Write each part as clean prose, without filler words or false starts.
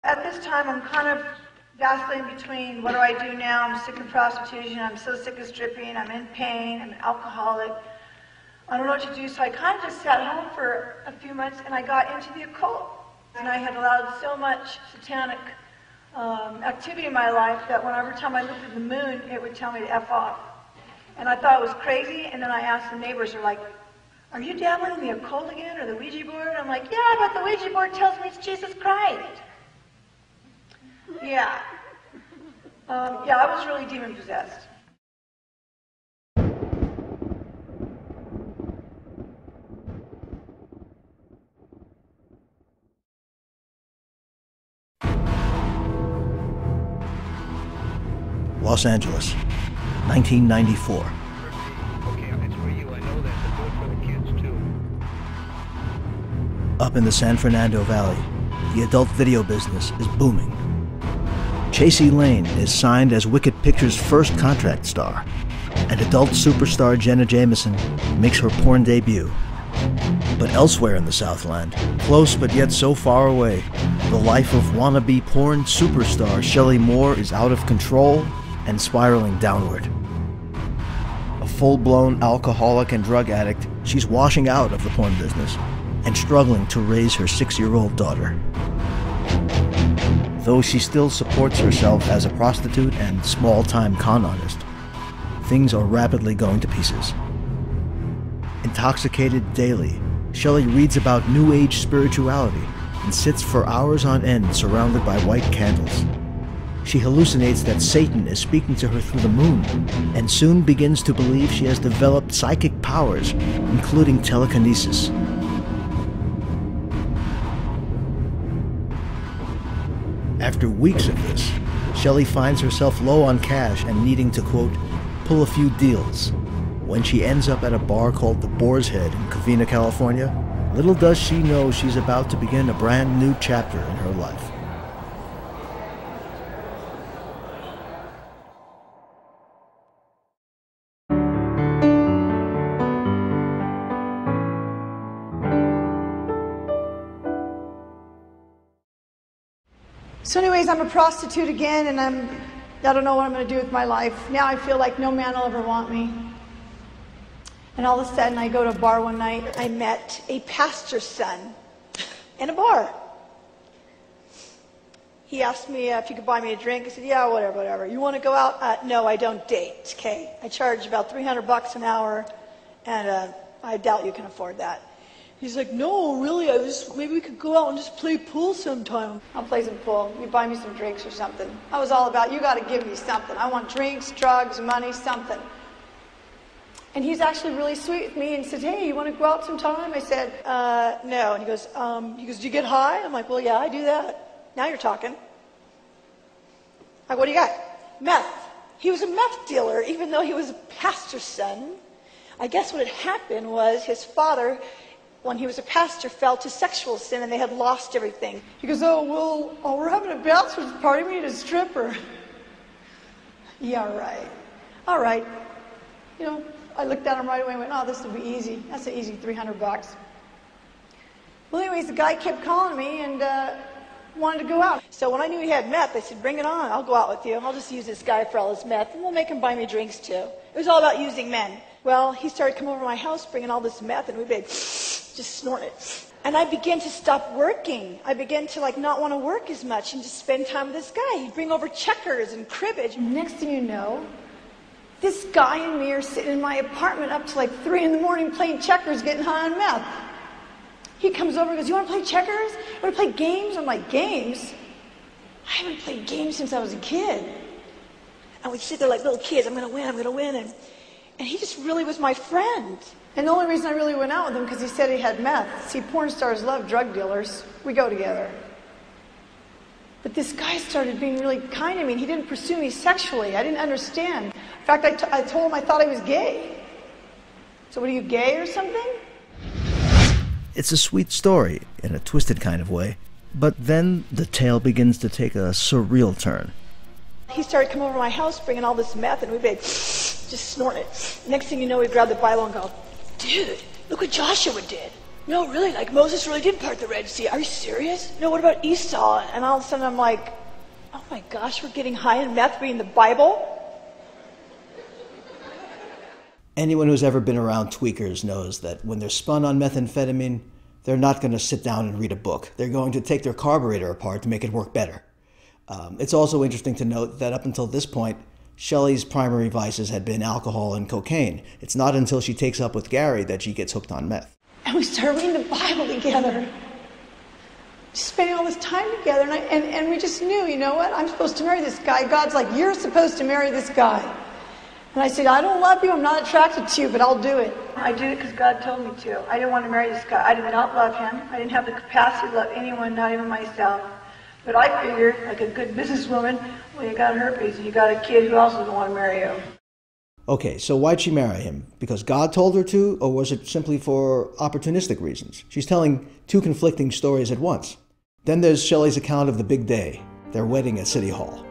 At this time, I'm kind of vacillating between what do I do now? I'm sick of prostitution, I'm so sick of stripping, I'm in pain, I'm an alcoholic. I don't know what to do, so I kind of just sat home for a few months and I got into the occult. And I had allowed so much satanic activity in my life that whenever time I looked at the moon, it would tell me to F off. And I thought it was crazy, and then I asked the neighbors, they're like, are you dabbling in the occult again, or the Ouija board? I'm like, yeah, but the Ouija board tells me it's Jesus Christ. Yeah. Yeah, I was really demon-possessed. Los Angeles, 1994. Okay, it's for you. I know that, but do it for the kids too. Up in the San Fernando Valley, the adult video business is booming. Chasey Lane is signed as Wicked Pictures' first contract star, and adult superstar Jenna Jameson makes her porn debut. But elsewhere in the Southland, close but yet so far away, the life of wannabe porn superstar Shelley Moore is out of control and spiraling downward. A full-blown alcoholic and drug addict, she's washing out of the porn business and struggling to raise her 6-year-old daughter. Though she still supports herself as a prostitute and small-time con artist, things are rapidly going to pieces. Intoxicated daily, Shelley reads about New Age spirituality and sits for hours on end surrounded by white candles. She hallucinates that Satan is speaking to her through the moon, and soon begins to believe she has developed psychic powers, including telekinesis. After weeks of this, Shelley finds herself low on cash and needing to, quote, pull a few deals. When she ends up at a bar called the Boar's Head in Covina, California, little does she know she's about to begin a brand new chapter in her life. So anyways, I'm a prostitute again, and I don't know what I'm going to do with my life. Now I feel like no man will ever want me. And all of a sudden, I go to a bar one night. I met a pastor's son in a bar. He asked me if he could buy me a drink. I said, yeah, whatever. You want to go out? No, I don't date, okay? I charge about $300 an hour, and I doubt you can afford that. He's like, no, really, maybe we could go out and just play pool sometime. I'll play some pool. You buy me some drinks or something. I was all about, you got to give me something. I want drinks, drugs, money, something. And he's actually really sweet with me and said, hey, you want to go out sometime? I said, no. And he goes, do you get high? I'm like, well, yeah, I do that. Now you're talking. Like, what do you got? Meth. He was a meth dealer, even though he was a pastor's son. I guess what had happened was his father, when he was a pastor, fell to sexual sin and they had lost everything. He goes, we're having a bachelor's party, we need a stripper. Yeah, right. All right. You know, I looked at him right away and went, oh, this will be easy. That's an easy $300. Well, anyways, the guy kept calling me and wanted to go out. So when I knew he had meth, I said, bring it on, I'll go out with you. I'll just use this guy for all his meth, and we'll make him buy me drinks too. It was all about using men. Well, he started coming over to my house, bringing all this meth, and we'd be just snorting it. And I began to stop working. I began to not want to work as much and just spend time with this guy. He'd bring over checkers and cribbage. Next thing you know, this guy and me are sitting in my apartment up to 3 in the morning playing checkers, getting high on meth. He comes over and goes, you want to play checkers? You want to play games? I'm like, games? I haven't played games since I was a kid. And we'd sit there like little kids, I'm going to win. And he just really was my friend. And the only reason I really went out with him because he said he had meth. See, porn stars love drug dealers. We go together. But this guy started being really kind to me. He didn't pursue me sexually. I didn't understand. In fact, I told him I thought I was gay. So what, are you gay or something? It's a sweet story in a twisted kind of way, but then the tale begins to take a surreal turn. He started coming over to my house, bringing all this meth, and we'd be just snorting it. Next thing you know, we'd grab the Bible and go, dude, look what Joshua did. no, really, like Moses really did part the Red Sea. Are you serious? No, what about Esau? And all of a sudden I'm like, oh my gosh, we're getting high in meth reading the Bible? Anyone who's ever been around tweakers knows that when they're spun on methamphetamine, they're not going to sit down and read a book. They're going to take their carburetor apart to make it work better. It's also interesting to note that up until this point, Shelley's primary vices had been alcohol and cocaine. It's not until she takes up with Gary that she gets hooked on meth. And we started reading the Bible together. Just spending all this time together. And we just knew, you know what? I'm supposed to marry this guy. God's like, you're supposed to marry this guy. And I said, I don't love you. I'm not attracted to you, but I'll do it. I did it because God told me to. I didn't want to marry this guy. I did not love him. I didn't have the capacity to love anyone, not even myself. But I figured, like a good businesswoman, well, you got herpes and you got a kid who also doesn't want to marry you. Okay, so why'd she marry him? Because God told her to, or was it simply for opportunistic reasons? She's telling two conflicting stories at once. Then there's Shelley's account of the big day, their wedding at City Hall.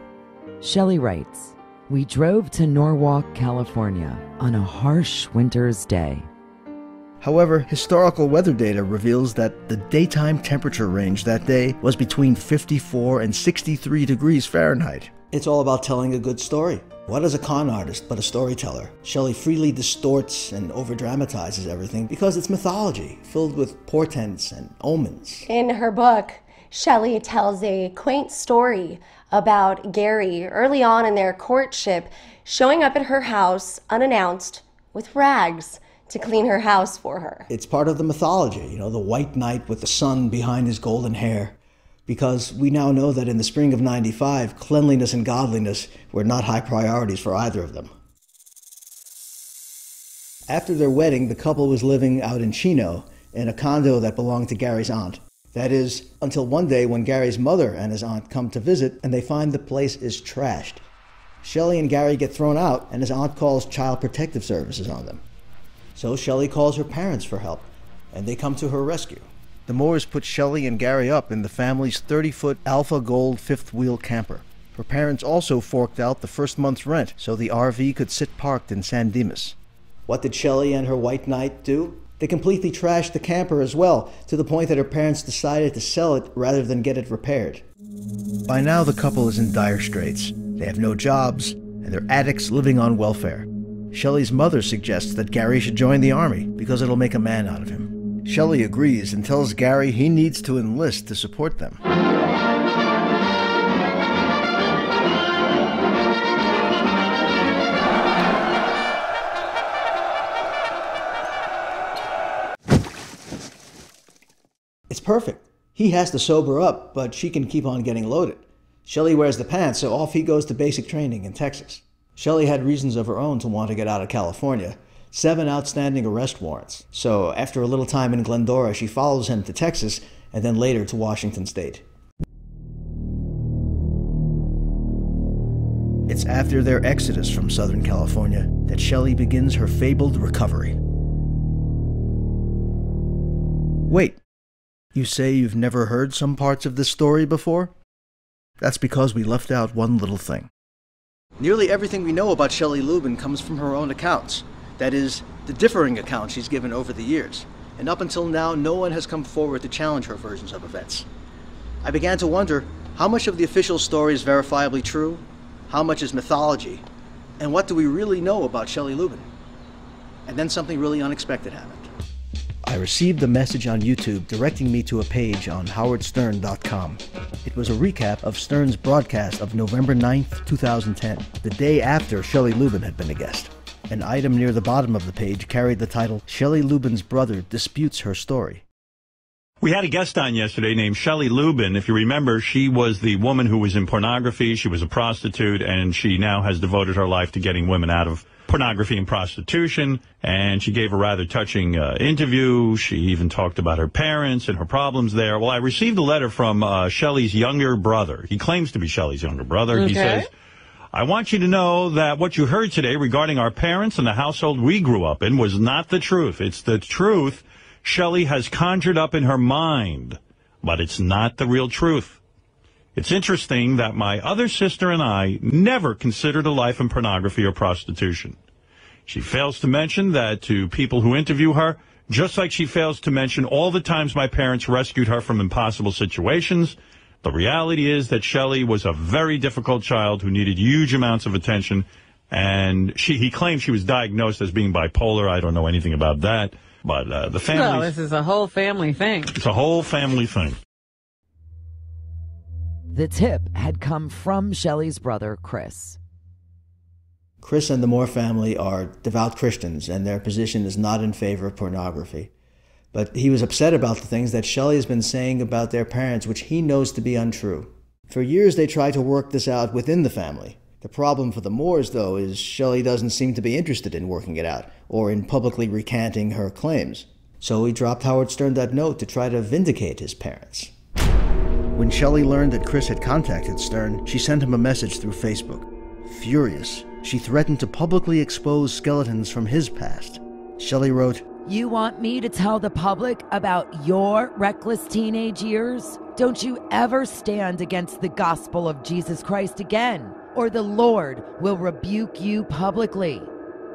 Shelley writes, "We drove to Norwalk, California on a harsh winter's day. However, historical weather data reveals that the daytime temperature range that day was between 54 and 63 degrees Fahrenheit. It's all about telling a good story. What is a con artist but a storyteller? Shelley freely distorts and overdramatizes everything because it's mythology, filled with portents and omens. In her book, Shelley tells a quaint story about Gary early on in their courtship showing up at her house unannounced with rags to clean her house for her. It's part of the mythology, you know, the white knight with the sun behind his golden hair. Because we now know that in the spring of '95, cleanliness and godliness were not high priorities for either of them. After their wedding, the couple was living out in Chino in a condo that belonged to Gary's aunt. That is, until one day when Gary's mother and his aunt come to visit and they find the place is trashed. Shelley and Gary get thrown out and his aunt calls Child Protective Services on them. So Shelley calls her parents for help and they come to her rescue. The Moores put Shelley and Gary up in the family's 30-foot Alpha Gold fifth-wheel camper. Her parents also forked out the first month's rent so the RV could sit parked in San Dimas. What did Shelley and her white knight do? They completely trashed the camper as well, to the point that her parents decided to sell it rather than get it repaired. By now the couple is in dire straits. They have no jobs, and they're addicts living on welfare. Shelley's mother suggests that Gary should join the army because it'll make a man out of him. Shelley agrees and tells Gary he needs to enlist to support them. It's perfect. He has to sober up, but she can keep on getting loaded. Shelley wears the pants, so off he goes to basic training in Texas. Shelley had reasons of her own to want to get out of California. 7 outstanding arrest warrants. So after a little time in Glendora, she follows him to Texas and then later to Washington State. It's after their exodus from Southern California that Shelley begins her fabled recovery. Wait, you say you've never heard some parts of this story before? That's because we left out one little thing. Nearly everything we know about Shelley Lubben comes from her own accounts. That is, the differing accounts she's given over the years. And up until now, no one has come forward to challenge her versions of events. I began to wonder, how much of the official story is verifiably true? How much is mythology? And what do we really know about Shelley Lubben? And then something really unexpected happened. I received a message on YouTube directing me to a page on howardstern.com. It was a recap of Stern's broadcast of November 9th, 2010, the day after Shelley Lubben had been a guest. An item near the bottom of the page carried the title, "Shelley Lubben's Brother Disputes Her Story." We had a guest on yesterday named Shelley Lubben. If you remember, she was the woman who was in pornography. She was a prostitute, and she now has devoted her life to getting women out of pornography and prostitution. And she gave a rather touching interview. She even talked about her parents and her problems there. Well, I received a letter from Shelley's younger brother. He claims to be Shelley's younger brother. Okay. He says, "I want you to know that what you heard today regarding our parents and the household we grew up in was not the truth. It's the truth Shelley has conjured up in her mind, but it's not the real truth. It's interesting that my other sister and I never considered a life in pornography or prostitution. She fails to mention that to people who interview her, Just like she fails to mention all the times my parents rescued her from impossible situations, the reality is that Shelley was a very difficult child who needed huge amounts of attention, and he claimed she was diagnosed as being bipolar. I don't know anything about that, but the family... No, this is a whole family thing. It's a whole family thing. The tip had come from Shelley's brother, Chris. Chris and the Moore family are devout Christians, and their position is not in favor of pornography. But he was upset about the things that Shelley has been saying about their parents, which he knows to be untrue. For years, they tried to work this out within the family. The problem for the Moores, though, is Shelley doesn't seem to be interested in working it out, or in publicly recanting her claims. So he dropped Howard Stern that note to try to vindicate his parents. When Shelley learned that Chris had contacted Stern, she sent him a message through Facebook. Furious, she threatened to publicly expose skeletons from his past. Shelley wrote, You want me to tell the public about your reckless teenage years? Don't you ever stand against the gospel of Jesus Christ again, or the Lord will rebuke you publicly.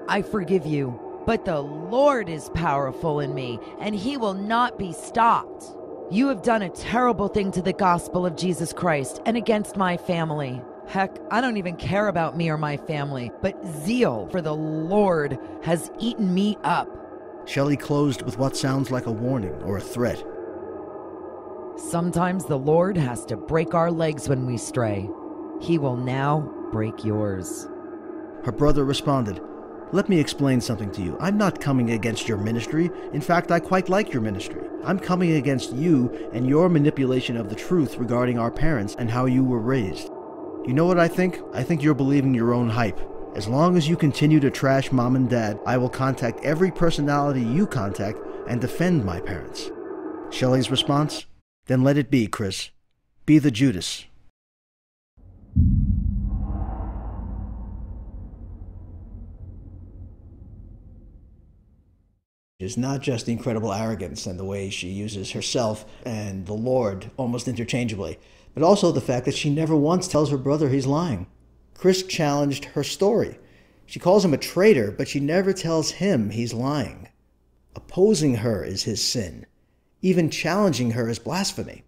I forgive you, but the Lord is powerful in me, and he will not be stopped. You have done a terrible thing to the gospel of Jesus Christ and against my family. Heck, I don't even care about me or my family, but zeal for the Lord has eaten me up. Shelley closed with what sounds like a warning or a threat. Sometimes the Lord has to break our legs when we stray. He will now break yours. Her brother responded, Let me explain something to you. I'm not coming against your ministry. In fact, I quite like your ministry. I'm coming against you and your manipulation of the truth regarding our parents and how you were raised. You know what I think? I think you're believing your own hype. As long as you continue to trash Mom and Dad, I will contact every personality you contact and defend my parents. Shelley's response? Then let it be, Chris. Be the Judas. It's not just the incredible arrogance and the way she uses herself and the Lord almost interchangeably, but also the fact that she never once tells her brother he's lying. Chris challenged her story. She calls him a traitor, but she never tells him he's lying. Opposing her is his sin. Even challenging her is blasphemy.